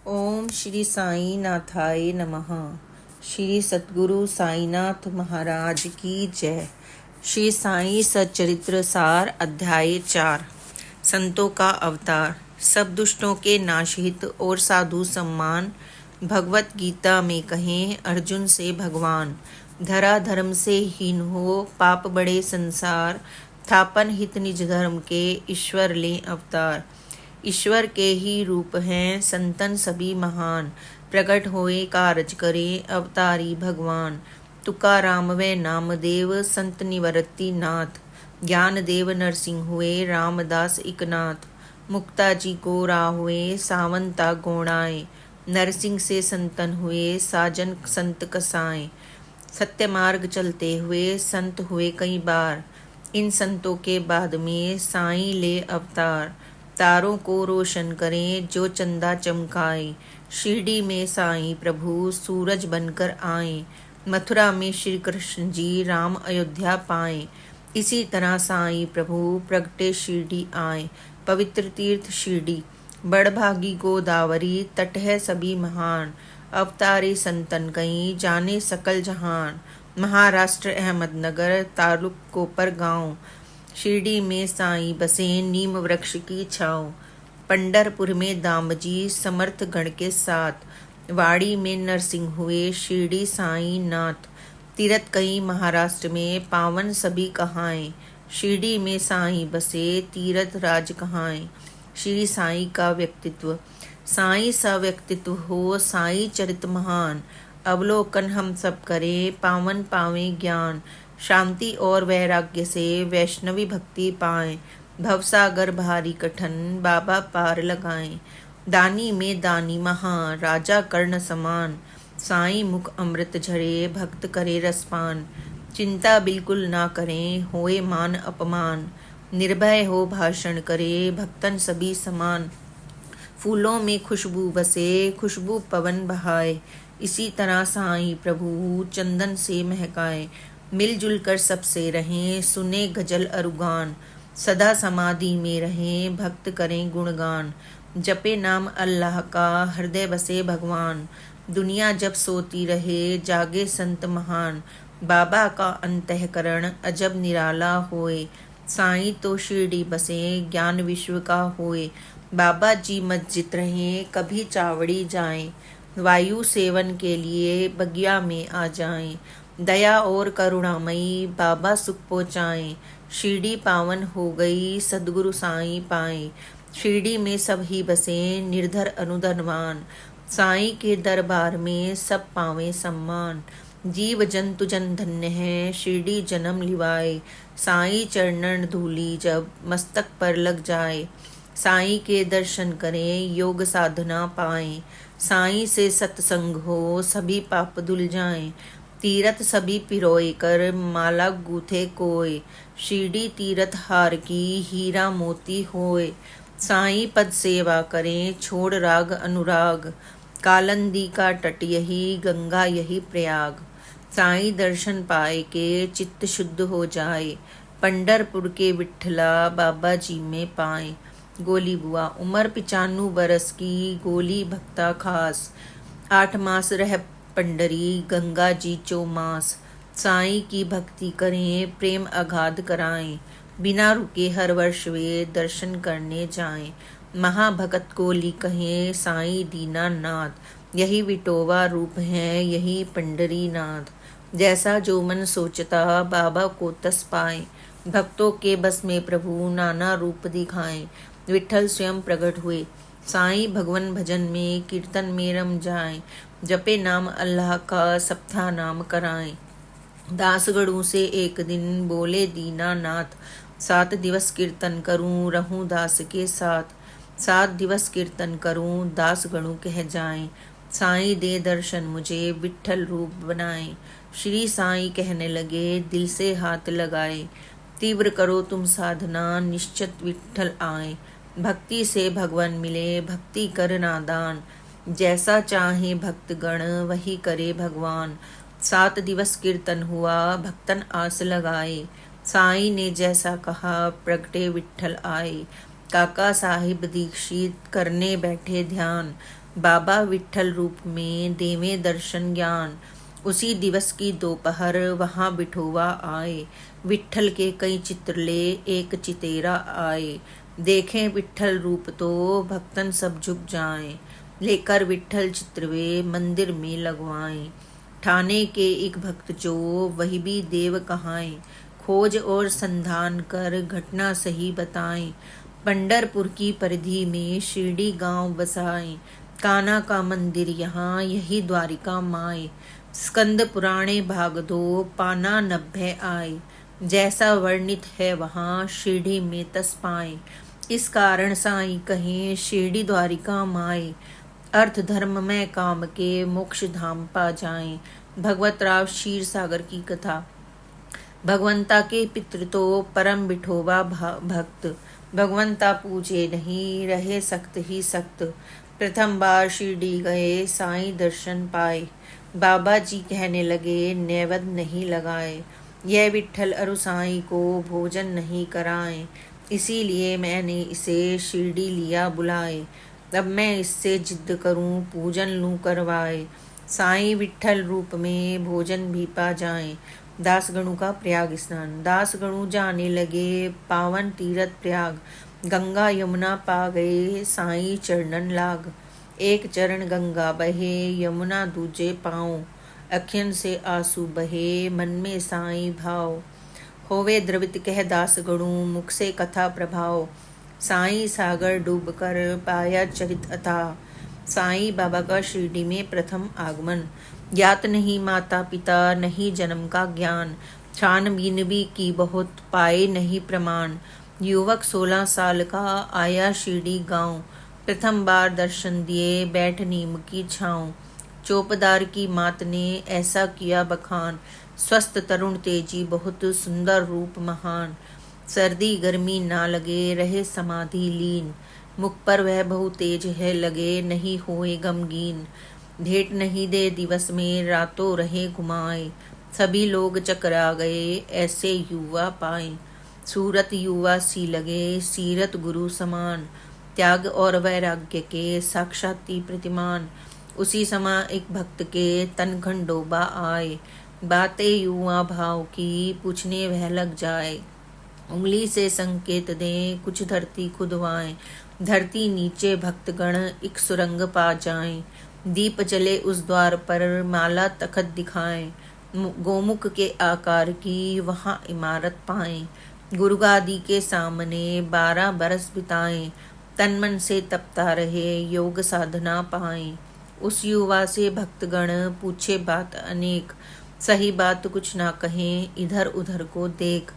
ओम श्री साई नाथाय नमः। श्री सतगुरु साईनाथ महाराज की जय। श्री साई सच्चरित्र सार अध्याय 4। संतों का अवतार। सब दुष्टों के नाशहित और साधु सम्मान। भगवत गीता में कहें अर्जुन से भगवान। धरा धर्म से हीन हो पाप बड़े संसार। थापन हित निज धर्म के ईश्वर ले अवतार। ईश्वर के ही रूप हैं संतन सभी महान। प्रकट होए कारज करे अवतारी भगवान। तुकाराम व नामदेव संत निवृत्ति नाथ। ज्ञान देव नरसिंह हुए रामदास इकनाथ। मुक्ता जी को राहुए सावंता गोणाए। नरसिंह से संतन हुए साजन संत कसाए। सत्य मार्ग चलते हुए संत हुए कई बार। इन संतों के बाद में साईं ले अवतार। तारों को रोशन करें जो चंदा चमकाए। शिरडी में साईं प्रभु सूरज बनकर आए। मथुरा में श्री कृष्ण जी राम अयोध्या पाए। इसी तरह साईं प्रभु प्रगटे शिरडी आए। पवित्र तीर्थ शिरडी बड़भागी गोदावरी तट है सभी महान। अवतारे संतन कई जाने सकल जहान। महाराष्ट्र अहमदनगर तालुक कोपर गांव। शिरडी में साईं बसे नीम वृक्ष की छाँव। पंडरपुर में दामजी समर्थ गण के साथ। वाड़ी में नरसिंह हुए शिरडी साईं नाथ। तीरथ कई महाराष्ट्र में पावन सभी कहाएं। शिरडी में साईं बसे तीरथ राज कहाएं। श्री साईं का व्यक्तित्व। साईं सा व्यक्तित्व हो साईं चरित महान। अवलोकन हम सब करें पावन पावे ज्ञान। शांति और वैराग्य से वैष्णवी भक्ति पाएं। भवसागर भारी कठिन बाबा पार लगाएं। दानी में दानी महान राजा कर्ण समान। साईं मुख अमृत झरे भक्त करे रसपान। चिंता बिल्कुल ना करें होए मान अपमान। निर्भय हो भाषण करे भक्तन सभी समान। फूलों में खुशबू बसे खुशबू पवन बहाए। इसी तरह साईं प्रभु चंदन से महकाए। मिलजुल कर सबसे रहें सुने गजल अरुगान। सदा समाधि में रहें भक्त करें गुणगान। जपे नाम अल्लाह का हृदय बसे भगवान। दुनिया जब सोती रहे जागे संत महान। बाबा का अंतःकरण अजब निराला होए। साईं तो शिरडी बसे ज्ञान विश्व का होए। बाबा जी मस्जिद रहें कभी चावड़ी जाएं। वायु सेवन के लिए बगिया में आ जाएं। दया और करुणामयी बाबा सुख पहुँचाएं। शिरडी पावन हो गई सद्गुरु साईं पाएं। शिरडी में सब ही बसे निर्धर अनुधनवान। साईं के दरबार में सब पावें सम्मान। जीव जंतु जन धन्य है शिरडी जन्म लिवाए। साईं चरणन धूली जब मस्तक पर लग जाए। साईं के दर्शन करें योग साधना पाएं। साईं से सत्संग हो सभी पाप धुल जाएं। तीरथ सभी पिरोए कर माला गूथे कोय। शिरडी तीरथ हार की हीरा मोती होए। साईं पद सेवा करें छोड़ राग अनुराग। कालंदी का तट यही गंगा यही प्रयाग। साईं दर्शन पाए के चित्त शुद्ध हो जाए। पंडरपुर के विठला बाबा जी में पाए। गोली बुआ उम्र 95 बरस की गोली भक्ता खास। 8 मास रह पंडरी गंगा जी चौमास। साईं की भक्ति करें प्रेम अगाध कराएं। बिना रुके हर वर्ष वे दर्शन करने जाएं। महाभगत गोली कहें साईं दीनानाथ। यही विटोवा रूप है यही पंडरी नाथ। जैसा जो मन सोचता बाबा को तस पाए। भक्तों के बस में प्रभु नाना रूप दिखाएं। विठल स्वयं प्रकट हुए साईं भगवन भजन में कीर्तन में रम जाएं। जपे नाम अल्लाह का सप्ताह नाम कराएं। दासगढ़ों से एक दिन बोले दीनानाथ। 7 दिवस कीर्तन करूं रहूं दास के साथ। 7 दिवस कीर्तन करूं दासगणु कह जाएं। साईं दे दर्शन मुझे विठल रूप बनाएं। श्री साईं कहने लगे दिल से हाथ लगाए। तीव्र करो तुम साधना निश्चित विठल आए। भक्ति से भगवान मिले भक्ति कर नादान। जैसा चाहे भक्तगण वही करे भगवान। 7 दिवस कीर्तन हुआ भक्तन आस लगाए। साईं ने जैसा कहा प्रगटे विठल आए। काका साहिब दीक्षित करने बैठे ध्यान। बाबा विट्ठल रूप में देवे दर्शन ज्ञान। उसी दिवस की दोपहर वहाँ बिठोवा आए, विट्ठल के कई चित्र ले एक चितेरा आए। देखें विट्ठल रूप तो भक्तन सब झुक जाएं, लेकर विट्ठल चित्र वे मंदिर में लगवाएं। ठाने के एक भक्त जो वही भी देव कहाएं, खोज और संधान कर घटना सही बताएं। पंढरपुर की परिधि में शिरडी गांव बसाएं, कान्हा का मंदिर यहाँ यही द्वारिका माए। स्कंद पुराणे भाग 2 पाना 90 आए, जैसा वर्णित है वहाँ शिरडी में तस पाए। इस कारण साईं कहें शिरडी द्वारिका माए, अर्थ धर्म में काम के मोक्ष धाम पा जाएं। भगवत राव क्षीर सागर की कथा। भगवंता के पितृ तो परम बिठोबा भक्त, भगवंता पूजे नहीं रहे सख्त ही सख्त। प्रथम बार शिरडी गए साईं दर्शन पाए, बाबा जी कहने लगे नैवेद्य नहीं लगाए, यह विट्ठल अरु साईं को भोजन नहीं कराए, इसीलिए मैंने इसे शिरडी लिया बुलाए। अब मैं इससे जिद करूं पूजन लूं करवाए, साईं विट्ठल रूप में भोजन भी पा जाएं। दासगणु का प्रयाग स्नान। दासगणु जाने लगे पावन तीरथ प्रयाग, गंगा यमुना पा गए साईं चरणन लाग। एक चरण गंगा बहे यमुना दूजे पाँव, अखियन से आंसू बहे मन में साईं भाव। होवे द्रवित कह दासगणु मुख से कथा प्रभाव, साईं सागर डूब कर पाया चरित अथाह। साईं बाबा का शिरडी में प्रथम आगमन। ज्ञात नहीं माता पिता नहीं जन्म का ज्ञान, छानबीन भी की बहुत पाए नहीं प्रमाण। युवक 16 साल का आया शिरडी गांव, प्रथम बार दर्शन दिए बैठ नीम की छाँव। चौपदार की मात ने ऐसा किया बखान, स्वस्थ तरुण तेजी बहुत सुंदर रूप महान। सर्दी गर्मी ना लगे रहे समाधि लीन, मुख पर वह बहु तेज है लगे नहीं होए गमगीन। भेंट नहीं दे दिवस में रातों रहे घुमाए, सभी लोग चकरा गए ऐसे युवा पाए। सूरत युवा सी लगे सीरत गुरु समान, त्याग और वैराग्य के साक्षाती प्रतिमान। उसी समय एक भक्त के तन खंडोबा आए, बातें युवा भाव की पूछने वह लग जाए। उंगली से संकेत दें कुछ धरती खुदवाएं, धरती नीचे भक्तगण एक सुरंग पा जाएं। दीप जले उस द्वार पर माला तखत दिखाएं, गोमुख के आकार की वहाँ इमारत पाएं। गुरुगादी के सामने 12 बरस बिताएं, तन मन से तपता रहे योग साधना पाएं। उस युवा से भक्तगण पूछे बात अनेक, सही बात कुछ ना कहें इधर उधर को देख।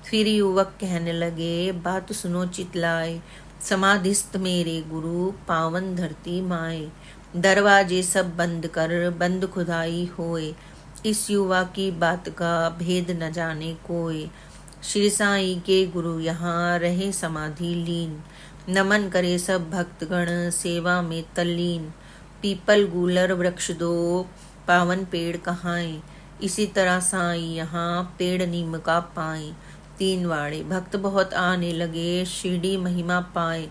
फिर युवक कहने लगे बात सुनो चितलाए, समाधिस्थ मेरे गुरु पावन धरती माए। दरवाजे सब बंद कर बंद खुदाई होए, इस युवा की बात का भेद न जाने कोई। श्री साईं के गुरु यहाँ रहे समाधि लीन, नमन करे सब भक्तगण सेवा में तल्लीन। पीपल गूलर वृक्ष दो पावन पेड़ कहाएं, इसी तरह साईं यहाँ पेड़ नीम का पाएं। 3 वाड़े। भक्त बहुत आने लगे शिरडी महिमा पाए,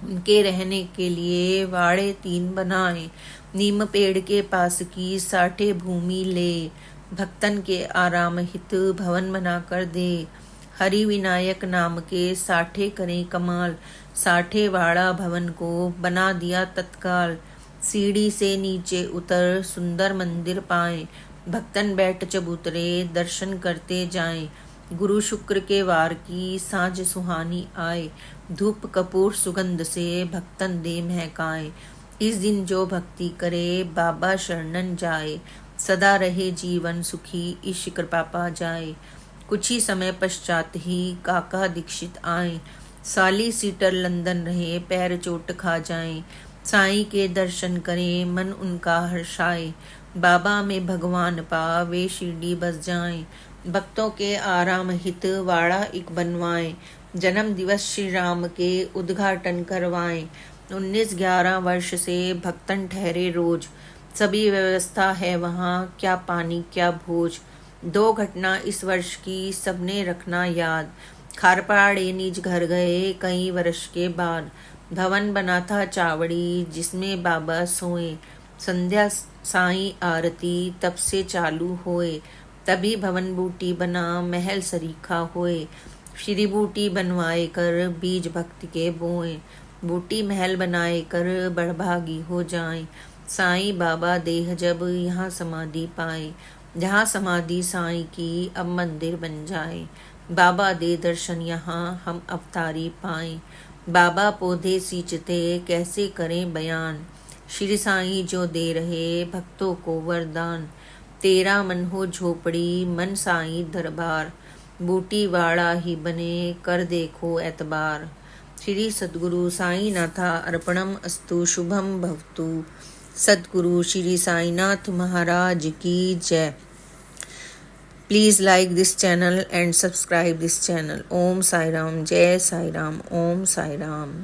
उनके रहने के लिए वाड़े 3 बनाए। नीम पेड़ के पास की 60 भूमि ले, भक्तन के आराम हित भवन बना कर दे। हरि विनायक नाम के 60 करें कमाल, 60 वाड़ा भवन को बना दिया तत्काल। सीढ़ी से नीचे उतर सुंदर मंदिर पाए, भक्तन बैठ चबूतरे दर्शन करते जाएं। गुरु शुक्र के वार की सांझ सुहानी आए, धूप कपूर सुगंध से भक्तन दे महकाए। इस दिन जो भक्ति करे बाबा शरणन जाए, सदा रहे जीवन सुखी ईश कृपा पा जाए। कुछ ही समय पश्चात ही काका दीक्षित आए, साली सीटर लंदन रहे पैर चोट खा जाएं। साईं के दर्शन करें मन उनका हर्षाए, बाबा में भगवान पा वे शिरडी बस जाएं। भक्तों के आराम हित वाड़ा एक बनवाएं, जन्म दिवस श्री राम के उद्घाटन करवाएं। 19-11 वर्ष से भक्तन ठहरे रोज, सभी व्यवस्था है वहाँ क्या पानी क्या भोज। 2 घटना इस वर्ष की सबने रखना याद, खारपाड़े निज घर गए कई वर्ष के बाद। भवन बना था चावड़ी जिसमें बाबा सोए। संध्या साई आरती तब से चालू होए। तभी भवन बूटी बना महल सरीखा होए। श्री बूटी बनवाए कर बीज भक्ति के बोए। बूटी महल बनाए कर बड़भागी हो जाए। साईं बाबा देह जब यहाँ समाधि पाए। जहाँ समाधि साईं की अब मंदिर बन जाए। बाबा दे दर्शन यहाँ हम अवतारी पाए। बाबा पौधे सींचते कैसे करें बयान। श्री साईं जो दे रहे भक्तों को वरदान। तेरा मन हो झोपड़ी मन साईं दरबार। बूटी वाड़ा ही बने कर देखो एतबार। श्री सद्गुरु साईनाथा अर्पणम अस्तु शुभम भवतु। सद्गुरु श्री साईनाथ महाराज की जय। Please like this channel and subscribe this channel. Om Sai Ram, Jai Sai Ram, Om Sai Ram.